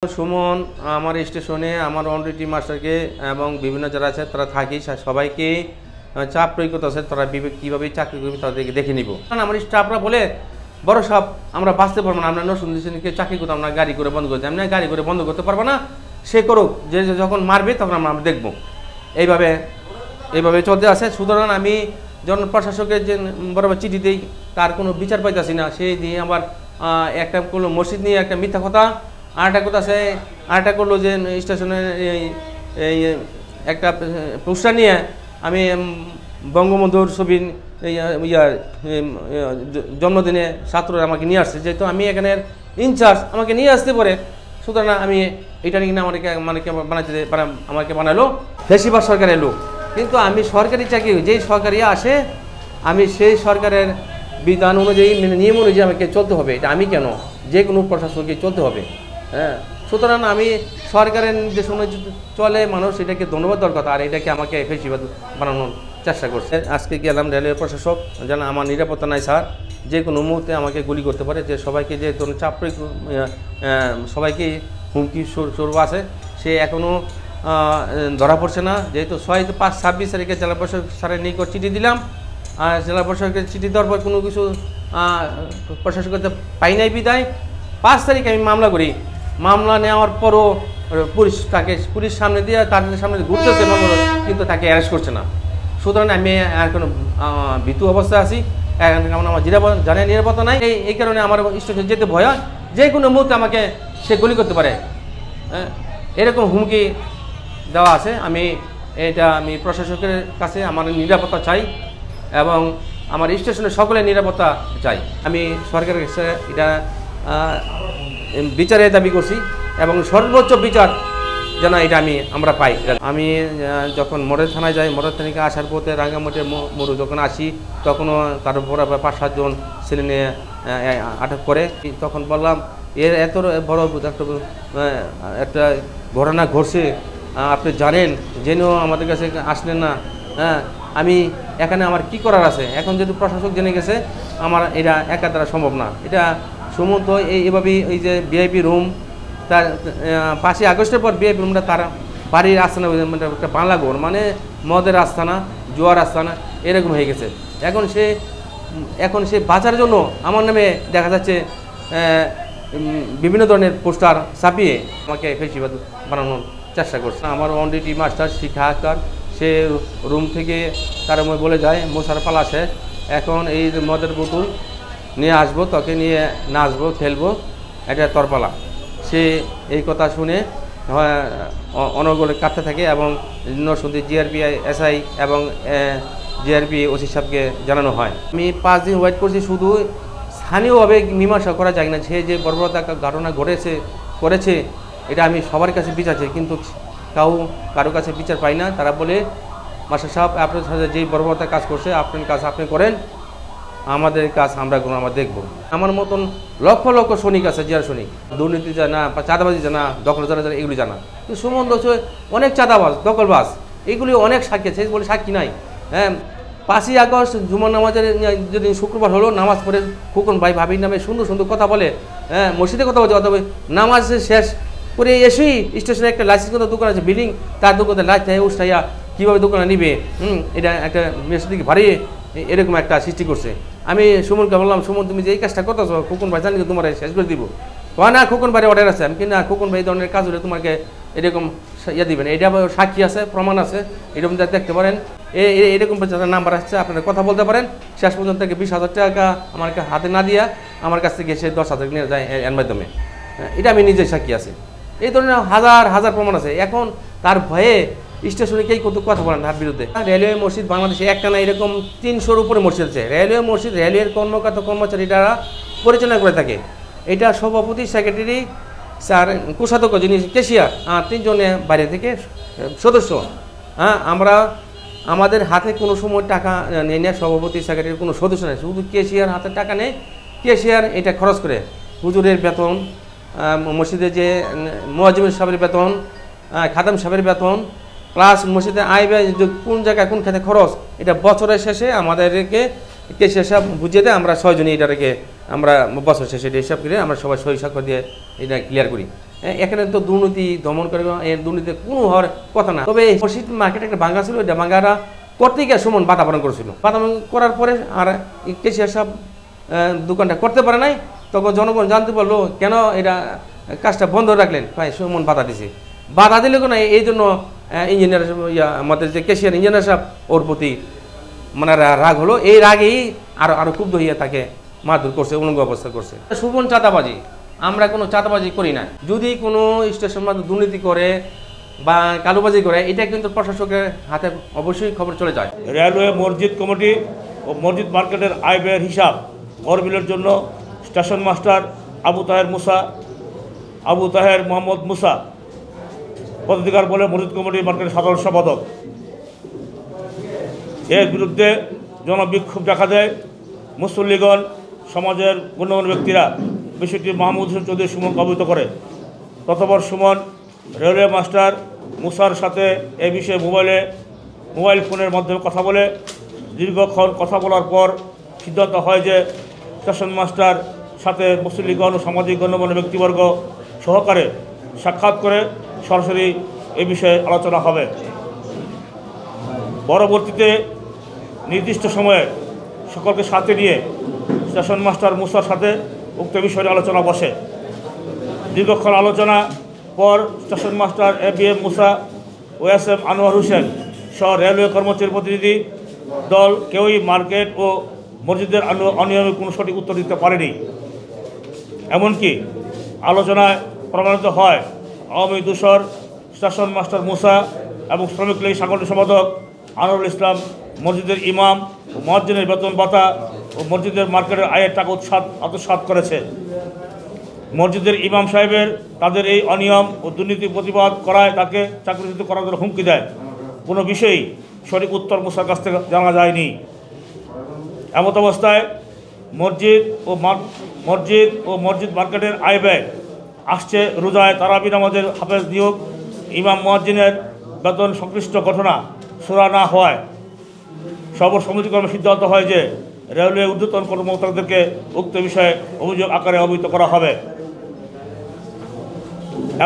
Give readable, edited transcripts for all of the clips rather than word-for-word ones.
সুমন আমার স্টেশনে আমার অনডিউটি মাস্টারকে এবং বিভিন্ন যারা আছে তারা থাকি সবাইকে চাপ প্রয়োগ করতে আছে তারা কীভাবে চাকরি করবে তাদেরকে দেখে নিব। কারণ আমার স্টাফরা বলে বড় সব আমরা বাঁচতে পারবো না, আমরা নতুনকে চাকরি করতে আমরা গাড়ি করে বন্ধ করতে আমরা গাড়ি করে বন্ধ করতে পারবো না, সে করুক, যে যখন মারবে তখন আমরা দেখবো। এইভাবে চলতে আছে। সুতরাং আমি যখন প্রশাসকের যে বরাবর চিঠি দিই তার কোনো বিচার পাইতেছি না, সেই দিয়ে আবার একটা করলো মসজিদ নিয়ে একটা মিথ্যা কথা, আরেকটা কথা আছে আরেকটা করলো যে স্টেশনের এই একটা পোস্টার নিয়ে আমি বঙ্গবন্ধুর ছবির জন্মদিনে ছাত্ররা আমাকে নিয়ে আসছে, যেহেতু আমি এখানের ইনচার্জ আমাকে নিয়ে আসতে পারে, সুতরাং আমি এটা নিয়ে আমাকে বানালো ফেসিবাদ সরকারের লোক। কিন্তু আমি সরকারি চাকরি যেই সরকারি আসে আমি সেই সরকারের বিধান অনুযায়ী নিয়ম অনুযায়ী আমাকে চলতে হবে, এটা আমি কেন যে কোনো প্রশাসনকে চলতে হবে। হ্যাঁ, সুতরাং আমি সরকারের নির্দেশ অনুযায়ী চলে মানুষ, এটাকে ধন্যবাদ দেওয়ার কথা, আর এটাকে আমাকে ফেসিবাদ বানানোর চেষ্টা করছে। আজকে গেলাম রেলওয়ে প্রশাসক যেন আমার নিরাপত্তা নাই স্যার, যে কোনো মুহূর্তে আমাকে গুলি করতে পারে, যে সবাইকে যে চাপ সবাইকে হুমকি স্বরূপ আছে, সে এখনও ধরা পড়ছে না। যেহেতু 6-5-26 তারিখে জেলা প্রশাসক স্যারের নিকট চিঠি দিলাম, আর জেলা প্রশাসকের চিঠি দেওয়ার পর কোনো কিছু প্রশাসকের পাই নাই বিদায় 5 তারিখে আমি মামলা করি। মামলা নেওয়ার পরও পুলিশ সামনে দিয়ে তার সামনে ঘুরতেছে, কিন্তু তাকে অ্যারেস্ট করছে না। সুতরাং আমি এখন ভীতু অবস্থায় আছি, এখন আমার জানে নিরাপত্তা নাই। এই কারণে আমার স্টেশনে যেতে ভয় হয়, যে কোনো মুহূর্তে আমাকে সে গুলি করতে পারে, এরকম হুমকি দেওয়া আছে। আমি প্রশাসকের কাছে আমার নিরাপত্তা চাই এবং আমার স্টেশনের সকলের নিরাপত্তা চাই। আমি সরকারের কাছে এটা বিচারের দাবি করছি এবং সর্বোচ্চ বিচার যেন এটা আমরা পাই। আমি যখন মডেল থানায় যাই, মডেল থানা থেকে আসার পথে রাঙ্গামাটির মোড়ে যখন আসি, তখনও তার উপর 5-7 জন ছেলে নিয়ে আটক করে। তখন বললাম এর এত বড় একটা ঘটনা ঘটছে, আপনি জানেন, জেনেও আমাদের কাছে আসলেন না। হ্যাঁ, আমি এখানে আমার কি করার আছে? এখন যেহেতু প্রশাসক জেনে গেছে, আমার এটা একা দ্বারা সম্ভব না। এটা সমস্ত এইভাবেই ওই যে ভিআইপি রুম, তার 5ই আগস্টের পর ভিআইপি রুমটা তার বাড়ির আস্তানা, একটা বাংলা ঘর, মানে মদের আস্তানা, জুয়ার আস্তানা এরকম হয়ে গেছে। এখন সে বাঁচার জন্য আমার নামে দেখা যাচ্ছে বিভিন্ন ধরনের পোস্টার ছাপিয়ে আমাকে ফেসিবাদ বানানোর চেষ্টা করছে। আমার অনডিউটি মাস্টার শিখা আক্তার, সে রুম থেকে তার বলে যায় মশার পালা শেষ, এখন এই মদের বোতল নিয়ে আসবো, তোকে নিয়ে নাচবো খেলবো, এটা তরপালা। সে এই কথা শুনে অনর্গলে কাঁদতে থাকে এবং নরসিংদী জিআরপি এসআই এবং জিআরপি ওসি সাহেবকে জানানো হয়। আমি 5 দিন ওয়েট করছি, শুধু স্থানীয়ভাবে মীমাংসা করা যায় না। সে যে বর্বরতা ঘটনা করেছে এটা আমি সবার কাছে বিচার চাই, কিন্তু কারো কাছে বিচার পাই না। তারা বলে মাস্টার সাহেব আপনার সাথে যেই বর্বরতা কাজ করছে আপনার কাজ আপনি করেন, আমাদের কাজ আমরা দেখবো। আমার মতন লক্ষ লক্ষ সৈনিক আছে, জিয়ার সৈনিক, দুর্নীতি জানা, চাঁদাবাজি জানা, দখল জানা এগুলি জানা। কিন্তু সুমন হচ্ছে অনেক চাঁদাবাজ, দখলবাজ, এগুলি অনেক সাক্ষী আছে, বলে সাক্ষী নাই। হ্যাঁ, 5ই আগস্ট জুমার নামাজের যদি শুক্রবার হলো, নামাজ পড়ে খোকন ভাই ভাবির নামে সুন্দর সুন্দর কথা বলে, হ্যাঁ, মসজিদে কথা বলছে, অথবা নামাজ শেষ করে এসেই স্টেশনে একটা লাইসেন্স করা দোকান আছে, বিল্ডিং, তার দোকানে লাইট উঠাইয়া কীভাবে দোকানে নিবে, এটা একটা মেসের দিকে ভারিয়ে এরকম একটা সৃষ্টি করছে। আমি সুমনকে বললাম, সুমন তুমি যে এই কাজটা করতেছো, খোকন ভাই জানি তোমার শেষ করে দিব। না, খোকন ভাই অর্ডার আছে। আমি কিন্তু না, খোকন ভাই এই ধরনের কাজ হলে তোমাকে এরকম দিবেন, এটা সাক্ষী আছে, প্রমাণ আছে, এরকম দেখতে পারেন। এরকম নাম্বার আসছে, আপনারা কথা বলতে পারেন। শেষ পর্যন্ত 20,000 টাকা আমার হাতে না দিয়া আমার কাছ থেকে সে 10,000 নিয়ে যায় এর মাধ্যমে। এটা আমি নিজে সাক্ষী আছে। এই ধরনের হাজার হাজার প্রমাণ আছে। এখন তার ভয়ে স্টেশনে কেউ কত কথা বলেন তার বিরুদ্ধে। রেলওয়ে মসজিদ বাংলাদেশে একটা না, এরকম 300-র উপরে মসজিদ আছে। রেলওয়ে মসজিদ রেলওয়ের কর্মচারীরা পরিচালনা করে থাকে। এটা সভাপতি, সেক্রেটারি, স্যার, কোষাধ্যক্ষ যিনি কেশিয়ার, 3 জনে বাইরে থেকে সদস্য। হ্যাঁ, আমাদের হাতে কোনো সময় টাকা নেই না, সভাপতি সেক্রেটারির কোনো সদস্য নেই, শুধু কেশিয়ার হাতে টাকা নেই। কেশিয়ার এটা খরচ করে হুজুরের বেতন, মসজিদে যে মুয়াজ্জিম সাহেবের বেতন, খাদেম সাহেবের বেতন, প্লাস মসজিদে আয় ব্যয় কোন জায়গায় কোন খাতে খরচ, এটা বছরের শেষে আমাদেরকে কেশিয়ার সাহেব বুঝিয়ে দেয়। আমরা 6 জনই এটাকে আমরা বছর শেষে হিসাব করে আমরা সবাই সই সাক্ষ্য দিয়ে এটা ক্লিয়ার করি। এখানে তো দুর্নীতি দমন করে, এর দুর্নীতি কোনো হওয়ার কথা না। তবে মসজিদ মার্কেট একটা ভাঙ্গা ছিল, এটা ভাঙ্গাটা করতে গিয়ে সুমন বাধা প্রদান করেছিল। বাধা করার পরে আর কেশিয়ার সাহেব দোকানটা করতে পারে নাই। তখন জনগণ জানতে পারলো কেন এটা কাজটা বন্ধ রাখলেন, ভাই সুমন বাধা দিছে। বাধা দিলে কোনো এই জন্য ইঞ্জিনিয়ার আমাদের যে কেশিয়ার ইঞ্জিনিয়ার সাহেব ওর প্রতি মানে রাগ হলো। এই রাগেই আরো ক্ষুব্ধ হইয়া তাকে মারধর করছে, উলঙ্গ অবস্থা করছে। সুমন চাঁদাবাজি, আমরা কোনো চাঁদাবাজি করি না। যদি কোনো স্টেশন মাঝে দুর্নীতি করে বা কালোবাজি করে, এটা কিন্তু প্রশাসকের হাতে অবশ্যই খবর চলে যায়। রেলওয়ে মসজিদ কমিটি ও মসজিদ মার্কেটের আয় ব্যয়ের হিসাব তহবিলের জন্য স্টেশন মাস্টার আবু তাহের মোহাম্মদ মুসা পদাধিকার বলে মসজিদ কমিটি মার্কেটের সাধারণ সম্পাদক। এর বিরুদ্ধে জনবিক্ষোভ দেখা দেয়। মুসল্লিগণ, সমাজের গণ্যমান্য ব্যক্তিরা বিষয়টি মাহমুদ হোসেন চৌধুরী সুমনকে অবহিত করে। ততপর সুমন রেলওয়ে মাস্টার মুসার সাথে এ বিষয়ে মোবাইল ফোনের মাধ্যমে কথা বলে দীর্ঘক্ষণ কথা বলার পর সিদ্ধান্ত হয় যে স্টেশন মাস্টার সাথে মুসল্লিগণ ও সামাজিক গণ্যমান্য ব্যক্তিবর্গ সহকারে সাক্ষাৎ করে সরাসরি এ বিষয়ে আলোচনা হবে। পরবর্তীতে নির্দিষ্ট সময়ে সকলকে সাথে নিয়ে স্টেশন মাস্টার মুসার সাথে উক্ত বিষয়ে আলোচনা বসে। দীর্ঘক্ষণ আলোচনা পর স্টেশন মাস্টার ABM মুসা ও SM আনোয়ার হোসেন সহ রেলওয়ে কর্মচারী প্রতিনিধি দল কেউই মার্কেট ও মসজিদের অনিয়মের কোনো সঠিক উত্তর দিতে পারেনি। এমনকি আলোচনায় প্রমাণিত হয় আওয়ামী দূষর স্টেশন মাস্টার মুসা এবং শ্রমিক লীগ সাংগঠনিক সম্পাদক আনোয়ারুল ইসলাম মসজিদের ইমাম ও মুয়াজ্জিনের বেতন ভাতা ও মসজিদের মার্কেটের আয়ের টাকা আত্মসাৎ করেছে। মসজিদের ইমাম সাহেবের তাদের এই অনিয়ম ও দুর্নীতি প্রতিবাদ করায় তাকে চাকরিচ্যুত করার জন্য হুমকি দেয়। কোনো বিষয়েই সঠিক উত্তর মুসার কাছ থেকে জানা যায়নি। এমত অবস্থায় মসজিদ ও মসজিদ মার্কেটের আয় ব্যয় আসছে রোজায় তারাবি নামাজের হাফেজ নিয়োগ, ইমাম মুয়াজ্জিনের বেতন সংশ্লিষ্ট ঘটনা সুরা না হওয়ায় সর্বসম্মতিক্রমে সিদ্ধান্ত হয় যে রেলওয়ে ঊর্ধ্বতন কর্মকর্তাদেরকে উক্ত বিষয়ে অভিযোগ আকারে অবহিত করা হবে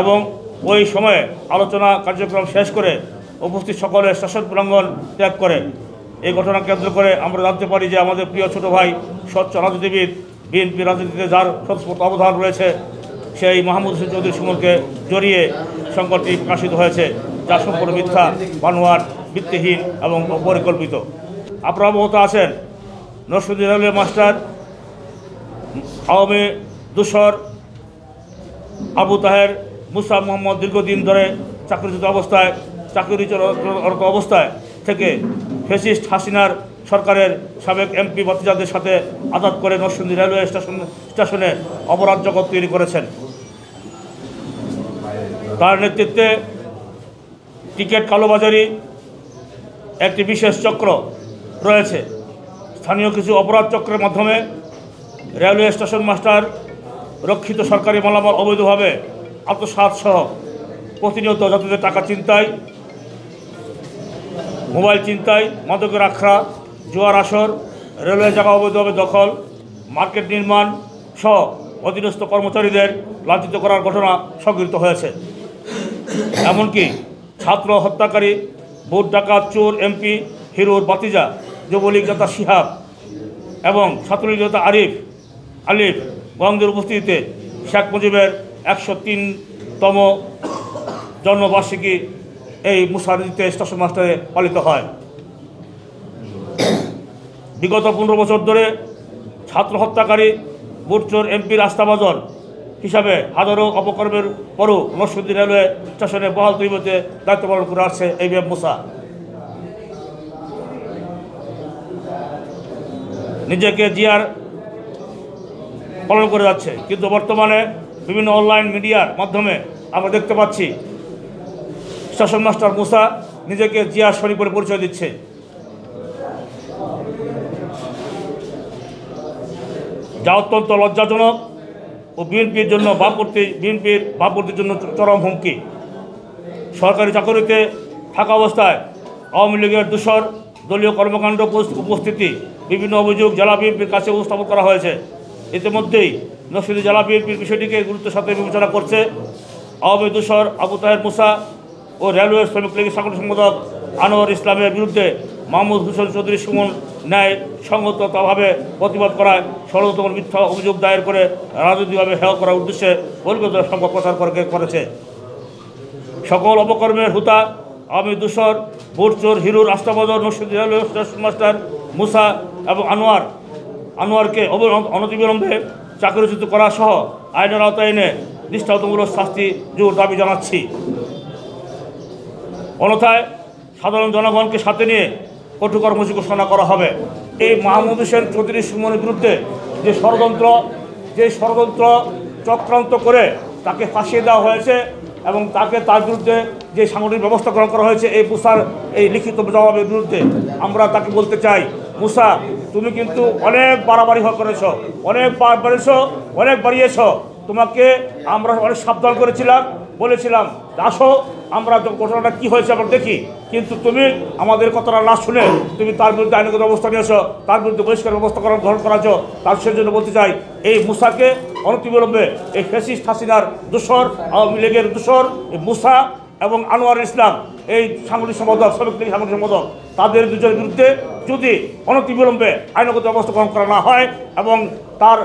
এবং ওই সময়ে আলোচনা কার্যক্রম শেষ করে উপস্থিত সকলে স্টেশন প্রাঙ্গণ ত্যাগ করে। এই ঘটনা কেন্দ্র করে আমরা জানতে পারি যে আমাদের প্রিয় ছোট ভাই স্বচ্ছ রাজনীতিবিদ, বিএনপি রাজনীতিতে যার স্বতঃস্ফূর্ত অবদান রয়েছে, সেই মাহমুদ হোসেন চৌধুরী সুমনকে জড়িয়ে সংকটটি প্রকাশিত হয়েছে, যা সম্পূর্ণ মিথ্যা, বানোয়াট, ভিত্তিহীন এবং অপরিকল্পিত। আপনারা অবগত আছেন নরসিংদী রেলওয়ে মাস্টার আওয়ামী দূষর আবু তাহের মুসা মোহাম্মদ দীর্ঘদিন ধরে চাকরিচ্যুত অবস্থায় থেকে ফ্যাসিস্ট হাসিনার সরকারের সাবেক MP ভাতিজাদের সাথে আঘাত করে নরসিংদী রেলওয়ে স্টেশনে অপরাধ জগৎ তৈরি করেছেন। তার নেতৃত্বে টিকিট কালোবাজারি একটি বিশেষ চক্র রয়েছে। স্থানীয় কিছু অপরাধ চক্রের মাধ্যমে রেলওয়ে স্টেশন মাস্টার রক্ষিত সরকারি মালামাল অবৈধভাবে আত্মসাৎ সহ প্রতিনিয়ত যাত্রীদের টাকা ছিনতাই, মোবাইল ছিনতাই, মাদকের আখড়া, জুয়ার আসর, রেলওয়ে জায়গা অবৈধভাবে দখল, মার্কেট নির্মাণ সহ অধীনস্থ কর্মচারীদের লাঞ্ছিত করার ঘটনা সংঘটিত হয়েছে। এমনকি ছাত্র হত্যাকারী, ভোট ডাকাত, চোর MP হিরোর বাতিজা যুবলীগ নেতা শিহাব এবং ছাত্রলীগ নেতা আলিফ গঙ্গের উপস্থিতিতে শেখ মুজিবের 103তম জন্মবার্ষিকী এই মুসারিতে স্টেশন মাস্টারে পালিত হয়। বিগত 15 বছর ধরে ছাত্র হত্যাকারী, ভোটচোর MPর আস্থাভাজন হিসাবে হাজারো অপকর্মের পরও নরসিংদী রেলওয়ে স্টেশনে বহাল তৈরিতে দায়িত্ব পালন করে আসছে ABM মুসা। নিজেকে জিয়ার পালন করে যাচ্ছে, কিন্তু বর্তমানে বিভিন্ন অনলাইন মিডিয়ার মাধ্যমে আমরা দেখতে পাচ্ছি স্টেশন মাস্টার মুসা নিজেকে জিয়ার শরীফ বলে পরিচয় দিচ্ছে। যা অত্যন্ত লজ্জাজনক ও বিএনপির ভাবমূর্তির জন্য চরম হুমকি। সরকারি চাকরিতে থাকা অবস্থায় আওয়ামী লীগের দূষর দলীয় কর্মকাণ্ড উপস্থিতি বিভিন্ন অভিযোগ জেলা বিএনপির কাছে উপস্থাপন করা হয়েছে। ইতিমধ্যেই নরসিংদী জেলা বিএনপির বিষয়টিকে গুরুত্বের সাথে বিবেচনা করছে আওয়ামী দূষর আবু তাহের মুসা ও রেলওয়ে শ্রমিক লীগের সাংগঠনিক সম্পাদক আনোয়ার ইসলামের বিরুদ্ধে মাহমুদ হোসেন চৌধুরী সুমন ন্যায় সংগতভাবে প্রতিবাদ করায় ষড়যন্ত্র মিথ্যা অভিযোগ দায়ের করে রাজনৈতিকভাবে হেয় করার উদ্দেশ্যে পরিকল্পিত সংবাদ প্রচার করেছে। সকল অপকর্মের হুতা আওয়ামী দূষর ভোটচোর হিরুর আস্তাবদর Narsingdi railway station master Musa এবং আনোয়ারকে অনতিবিলম্বে চাকরিচ্যুত করা সহ আইনের আওতায় এনে দৃষ্টান্তমূলক শাস্তি জোর দাবি জানাচ্ছি। অন্যথায় সাধারণ জনগণকে সাথে নিয়ে কঠোর কর্মসূচি ঘোষণা করা হবে। এই মাহমুদ হোসেন চৌধুরী সুমনের বিরুদ্ধে যে ষড়যন্ত্র চক্রান্ত করে তাকে ফাঁসিয়ে দেওয়া হয়েছে এবং তার বিরুদ্ধে যে সাংগঠনিক ব্যবস্থা গ্রহণ করা হয়েছে এই মুসার এই লিখিত জবাবের বিরুদ্ধে আমরা তাকে বলতে চাই, মুসা তুমি কিন্তু অনেক বাড়াবাড়ি করেছ, অনেক বাড়িয়েছ। তোমাকে আমরা অনেক সাবধান করেছিলাম, বলেছিলাম আসো আমরা ঘটনাটা কী হয়েছে আমরা দেখি, কিন্তু তুমি আমাদের কথাটা না শুনে তুমি তার বিরুদ্ধে আইনগত ব্যবস্থা নিয়েছ, তার বিরুদ্ধে বহিষ্কার ব্যবস্থা গ্রহণ করাছ। তার সেজন্য বলতে চাই এই মুসাকে অনতিবিলম্বে এই ফ্যাসিস্ট হাসিনার দূষর আওয়ামী লীগের দূষর এই মুসা এবং আনোয়ার ইসলাম এই সাংগঠনিক সম্পাদক শ্রমিক লীগ সাংগঠনিক সম্পাদক তাদের দুজনের বিরুদ্ধে যদি অনতিবিলম্বে আইনগত ব্যবস্থা গ্রহণ করা না হয় এবং তার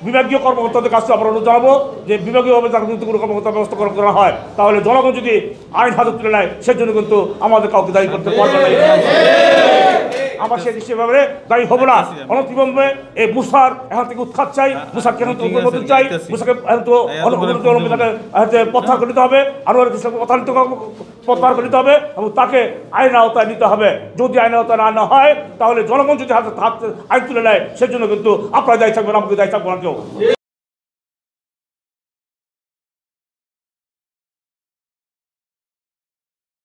বিভাগীয় কর্মকর্তাদের কাছে আমরা অনুরোধ জানাবো যে বিভাগীয়ভাবে তার বিরুদ্ধে কোনো কর্মকর্তার ব্যবস্থা গ্রহণ করা হয়, তাহলে জনগণ যদি আইন হাতে তুলে নেয় সেজন্য কিন্তু আমাদের কাউকে দায়ী করতে পারবে না। আমরা সেই দৃষ্টিভাবে দায়ী হবো না। অনতিবিলম্বে এই মুসার এখান থেকে উৎখাত চাই, মুসাকে এখন থেকে উৎখাত চাই, মুসাকে প্রত্যাহার করে নিতে হবে, আনোয়ার ইসলামকে প্রত্যাহার করে নিতে হবে এবং তাকে আইন আওতায় নিতে হবে। যদি আইন আওতায় না হয় তাহলে জনগণ যদি হাতে আইন তুলে নেয় সেজন্য কিন্তু আপনারা দায়ী থাকবেন, আমাকে দায়ী থাকবো না কেউ।